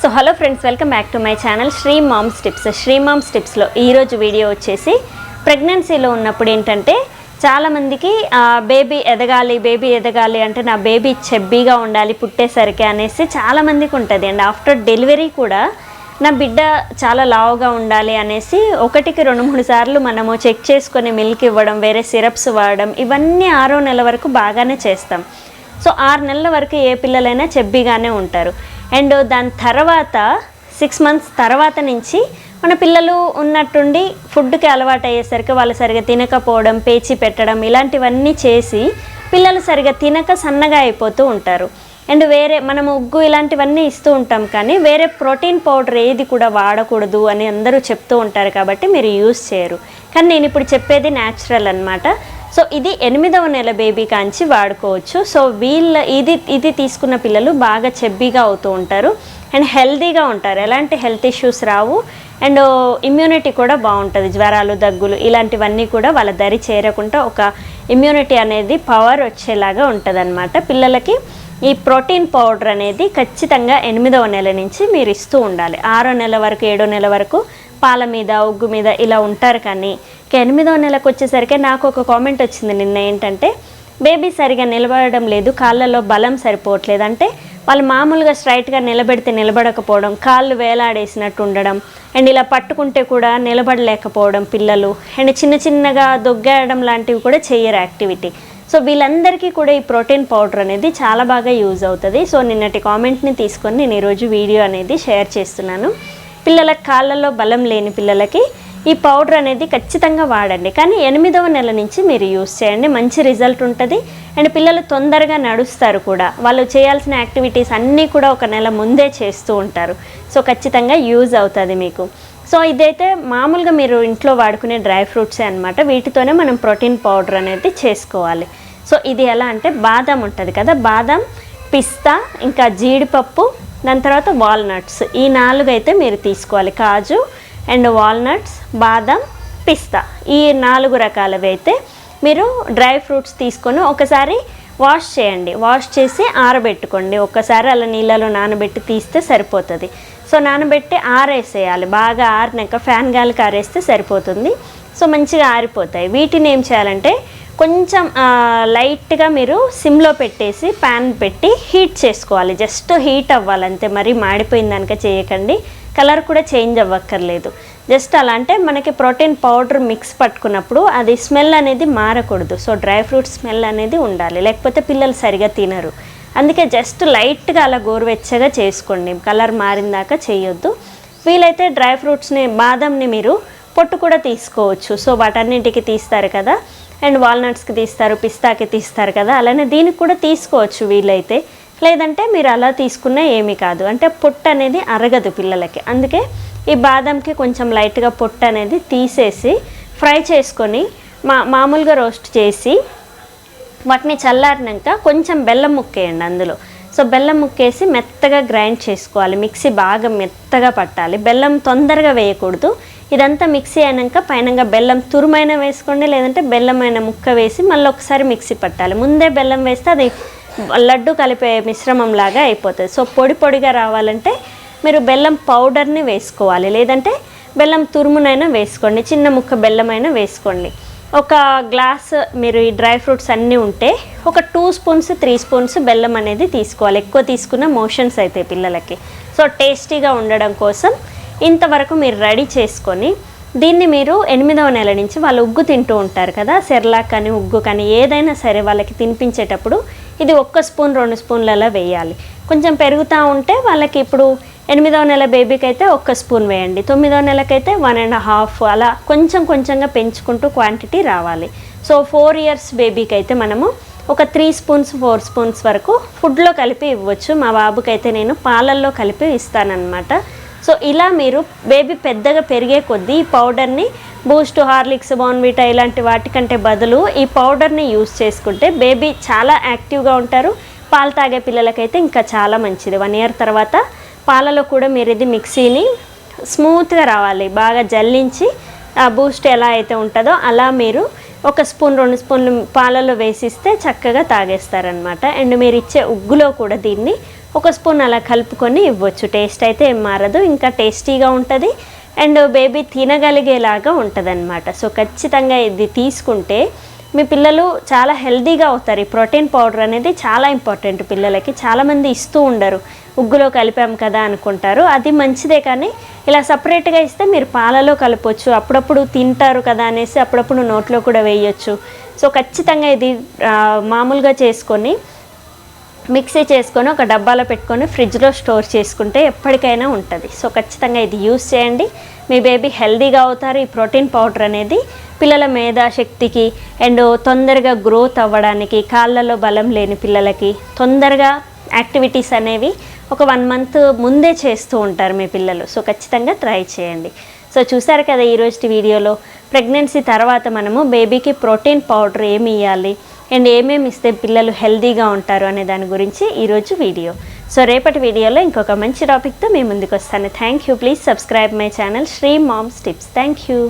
So hello friends, welcome back to my channel Sri moms tips. Sri moms టిప్స్లో ఈరోజు video వచ్చేసి ప్రెగ్నెన్సీలో ఉన్నప్పుడు ఏంటంటే చాలామందికి బేబీ ఎదగాలి అంటే నా బేబీ చెబ్బీగా ఉండాలి పుట్టేసరికి అనేసి చాలామందికి ఉంటుంది. అండ్ ఆఫ్టర్ డెలివరీ కూడా నా బిడ్డ చాలా లావుగా ఉండాలి అనేసి 1-2-3 సార్లు మనము చెక్ చేసుకొని మిల్క్ ఇవ్వడం, వేరే సిరప్స్ వాడడం, ఇవన్నీ 6వ నెల వరకు బాగానే చేస్తాం. సో 6 నెలల వరకు ఏ పిల్లలైనా చెబ్బీగానే ఉంటారు. అండ్ దాని తర్వాత 6 మంత్స్ తర్వాత నుంచి మన పిల్లలు ఉన్నట్టుండి ఫుడ్కి అలవాటు అయ్యేసరికి వాళ్ళు సరిగా తినకపోవడం, పేచి పెట్టడం, ఇలాంటివన్నీ చేసి పిల్లలు సరిగా తినక సన్నగా అయిపోతూ ఉంటారు. అండ్ వేరే మనము ఉగ్గు ఇలాంటివన్నీ ఇస్తూ ఉంటాం, కానీ వేరే ప్రోటీన్ పౌడర్ ఏది కూడా వాడకూడదు అని అందరూ చెప్తూ ఉంటారు, కాబట్టి మీరు యూజ్ చేయరు. కానీ నేను ఇప్పుడు చెప్పేది న్యాచురల్ అన్నమాట. సో ఇది 8వ నెల బేబీ కాంచి వాడుకోవచ్చు. సో ఇది తీసుకున్న పిల్లలు బాగా చెబ్బీగా అవుతూ ఉంటారు అండ్ హెల్తీగా ఉంటారు. ఎలాంటి health issues Rao and immunity కూడా బాగుంటుంది. జ్వరాలు, దగ్గులు ఇలాంటివన్నీ కూడా వాళ్ళ దరి చేరకుండా ఒక ఇమ్యూనిటీ అనేది పవర్ వచ్చేలాగా ఉంటుంది అన్నమాట. పిల్లలకి ఈ ప్రోటీన్ పౌడర్ అనేది ఖచ్చితంగా 8వ నెల నుంచి మీరు ఇస్తూ ఉండాలి. 6వ నెల వరకు 7వ నెల వరకు పాల మీద, ఉగ్గు మీద ఇలా ఉంటారు. కానీ 8వ నెలకు వచ్చేసరికి నాకు ఒక కామెంట్ వచ్చింది నిన్న, ఏంటంటే బేబీ సరిగా నిలబడడం లేదు, కాళ్ళలో బలం సరిపోవట్లేదు. అంటే వాళ్ళు మామూలుగా స్ట్రైట్గా నిలబెడితే నిలబడకపోవడం, కాళ్ళు వేలాడేసినట్టు ఉండడం, అండ్ ఇలా పట్టుకుంటే కూడా నిలబడలేకపోవడం పిల్లలు, అండ్ చిన్నగా దొగ్గేయడం లాంటివి కూడా చేయరు యాక్టివిటీ. సో వీళ్ళందరికీ కూడా ఈ ప్రోటీన్ పౌడర్ అనేది చాలా బాగా యూజ్ అవుతుంది. సో నిన్నటి కామెంట్ని తీసుకొని నేను ఈరోజు వీడియో అనేది షేర్ చేస్తున్నాను. పిల్లల కాళ్ళల్లో బలం లేని పిల్లలకి ఈ పౌడర్ అనేది ఖచ్చితంగా వాడండి. కానీ 8వ నెల నుంచి మీరు యూజ్ చేయండి, మంచి రిజల్ట్ ఉంటుంది. అండ్ పిల్లలు తొందరగా నడుస్తారు కూడా. వాళ్ళు చేయాల్సిన యాక్టివిటీస్ అన్నీ కూడా 1 నెల ముందే చేస్తూ ఉంటారు. సో ఖచ్చితంగా యూజ్ అవుతుంది మీకు. సో ఇదైతే మామూలుగా మీరు ఇంట్లో వాడుకునే డ్రై ఫ్రూట్సే అనమాట. వీటితోనే మనం ప్రోటీన్ పౌడర్ అనేది చేసుకోవాలి. సో ఇది ఎలా అంటే బాదం ఉంటుంది కదా, బాదం, పిస్తా, ఇంకా జీడిపప్పు, దాని తర్వాత వాల్నట్స్, ఈ 4 అయితే మీరు తీసుకోవాలి. కాజు అండ్ వాల్నట్స్, బాదం, పిస్తా, ఈ 4 రకాలవి అయితే మీరు డ్రై ఫ్రూట్స్ తీసుకొని ఒకసారి వాష్ చేయండి. వాష్ చేసి ఆరబెట్టుకోండి. ఒక్కసారి అలా నీళ్ళలో నానబెట్టి తీస్తే సరిపోతుంది. సో నానబెట్టి ఆరేసేయాలి. బాగా ఆరినాక ఫ్యాన్ గాలికి ఆరేస్తే సరిపోతుంది. సో మంచిగా ఆరిపోతాయి. వీటిని ఏం చేయాలంటే కొంచెం లైట్గా మీరు సిమ్లో పెట్టేసి ప్యాన్ పెట్టి హీట్ చేసుకోవాలి. జస్ట్ హీట్ అవ్వాలంతే, మరీ మాడిపోయిందనుక చేయకండి. కలర్ కూడా చేంజ్ అవ్వక్కర్లేదు. జస్ట్ అలా అంటే మనకి ప్రోటీన్ పౌడర్ మిక్స్ పట్టుకున్నప్పుడు అది స్మెల్ అనేది మారకూడదు. సో డ్రై ఫ్రూట్ స్మెల్ అనేది ఉండాలి, లేకపోతే పిల్లలు సరిగా తినరు. అందుకే జస్ట్ లైట్గా అలా గోరువెచ్చగా చేసుకోండి, కలర్ మారిందాక చేయొద్దు. వీలైతే డ్రై ఫ్రూట్స్ని, బాదంని మీరు పొట్టు కూడా తీసుకోవచ్చు. సో వాటన్నింటికి తీస్తారు కదా, అండ్ వాల్నట్స్కి తీస్తారు, పిస్తాకి తీస్తారు కదా, అలానే దీనికి కూడా తీసుకోవచ్చు వీలైతే. లేదంటే మీరు అలా తీసుకున్నా ఏమీ కాదు, అంటే పొట్టు అనేది అరగదు పిల్లలకి. అందుకే ఈ బాదంకి కొంచెం లైట్గా పొట్టు అనేది తీసేసి ఫ్రై చేసుకొని మామూలుగా రోస్ట్ చేసి వాటిని చల్లారినాక కొంచెం బెల్లం ముక్కేయండి అందులో. సో బెల్లం ముక్కేసి మెత్తగా గ్రైండ్ చేసుకోవాలి. మిక్సీ బాగా మెత్తగా పట్టాలి. బెల్లం తొందరగా వేయకూడదు. ఇదంతా మిక్సీ అయినాక పైన బెల్లం తురుమైనా వేసుకోండి, లేదంటే బెల్లమైన ముక్క వేసి మళ్ళీ ఒకసారి మిక్సీ పట్టాలి. ముందే బెల్లం వేస్తే అది లడ్డు కలిపే మిశ్రమం లాగా అయిపోతుంది. సో పొడిగా రావాలంటే మీరు బెల్లం పౌడర్ని వేసుకోవాలి, లేదంటే బెల్లం తురుమునైనా వేసుకోండి, చిన్న ముక్క బెల్లమైనా వేసుకోండి. ఒక గ్లాస్ మీరు ఈ డ్రై ఫ్రూట్స్ అన్నీ ఉంటే ఒక 2 స్పూన్స్ 3 స్పూన్స్ బెల్లం అనేది తీసుకోవాలి. ఎక్కువ తీసుకున్న మోషన్స్ అయితే పిల్లలకి. సో టేస్టీగా ఉండడం కోసం ఇంతవరకు మీరు రెడీ చేసుకొని దీన్ని మీరు 8వ నెల నుంచి వాళ్ళు ఉగ్గు తింటూ ఉంటారు కదా, సెర్లాక్ కానీ ఉగ్గు కానీ ఏదైనా సరే వాళ్ళకి తినిపించేటప్పుడు ఇది 1 స్పూన్ 2 స్పూన్లలో వేయాలి. కొంచెం పెరుగుతూ ఉంటే వాళ్ళకి ఇప్పుడు 8వ నెల బేబీకి అయితే 1 స్పూన్ వేయండి, 9వ నెలకైతే 1.5, అలా కొంచెంగా పెంచుకుంటూ క్వాంటిటీ రావాలి. సో 4 ఇయర్స్ బేబీకి అయితే మనము ఒక 3 స్పూన్స్ 4 స్పూన్స్ వరకు ఫుడ్లో కలిపి ఇవ్వచ్చు. మా బాబుకి అయితే నేను పాలల్లో కలిపి ఇస్తానన్నమాట. సో ఇలా మీరు బేబీ పెద్దగా పెరిగే కొద్దీ ఈ పౌడర్ని బూస్ట్, హార్లిక్స్, బోర్న్విటా ఇలాంటి వాటికంటే బదులు ఈ పౌడర్ని యూజ్ చేసుకుంటే బేబీ చాలా యాక్టివ్గా ఉంటారు. పాలు తాగే పిల్లలకైతే ఇంకా చాలా మంచిది. 1 ఇయర్ తర్వాత పాలలో కూడా మీరు ఇది మిక్సీని స్మూత్గా రావాలి, బాగా జల్లించి బూస్ట్ ఎలా అయితే ఉంటుందో అలా మీరు 1 స్పూన్ 2 స్పూన్లు పాలలో వేసిస్తే చక్కగా తాగేస్తారనమాట. అండ్ మీరు ఇచ్చే ఉగ్గులో కూడా దీన్ని ఒక స్పూన్ అలా కలుపుకొని ఇవ్వచ్చు. టేస్ట్ అయితే ఏం మారదు, ఇంకా టేస్టీగా ఉంటుంది అండ్ బేబీ తినగలిగేలాగా ఉంటుందన్నమాట. సో ఖచ్చితంగా ఇది తీసుకుంటే మీ పిల్లలు చాలా హెల్తీగా అవుతారు. ఈ ప్రోటీన్ పౌడర్ అనేది చాలా ఇంపార్టెంట్ పిల్లలకి. చాలామంది ఇస్తూ ఉండరు, ఉగ్గులో కలిపాం కదా అనుకుంటారు. అది మంచిదే, కానీ ఇలా సపరేట్గా ఇస్తే మీరు పాలలో కలపొచ్చు, అప్పుడప్పుడు తింటారు కదా అనేసి అప్పుడప్పుడు నోట్లో కూడా వేయొచ్చు. సో ఖచ్చితంగా ఇది మామూలుగా చేసుకొని మిక్సీ చేసుకొని ఒక డబ్బాలో పెట్టుకొని ఫ్రిడ్జ్లో స్టోర్ చేసుకుంటే ఎప్పటికైనా ఉంటుంది. సో ఖచ్చితంగా ఇది యూస్ చేయండి, మీ బేబీ హెల్తీగా అవుతారు. ఈ ప్రోటీన్ పౌడర్ అనేది పిల్లల మేధాశక్తికి అండ్ తొందరగా గ్రోత్ అవ్వడానికి, కాళ్ళలో బలం లేని పిల్లలకి తొందరగా యాక్టివిటీస్ అనేవి ఒక 1 మంత్ ముందే చేస్తూ ఉంటారు మీ పిల్లలు. సో ఖచ్చితంగా ట్రై చేయండి. సో చూసారు కదా ఈరోజు వీడియోలో ప్రెగ్నెన్సీ తర్వాత మనము బేబీకి ప్రోటీన్ పౌడర్ ఏమి ఇవ్వాలి అండ్ ఏమేమి ఇస్తే పిల్లలు హెల్తీగా ఉంటారు అనే దాని గురించి ఈరోజు వీడియో. సో రేపటి వీడియోలో ఇంకొక మంచి టాపిక్తో మీ ముందుకు వస్తాను. Thank you. Please subscribe my channel Sri moms tips. Thank you.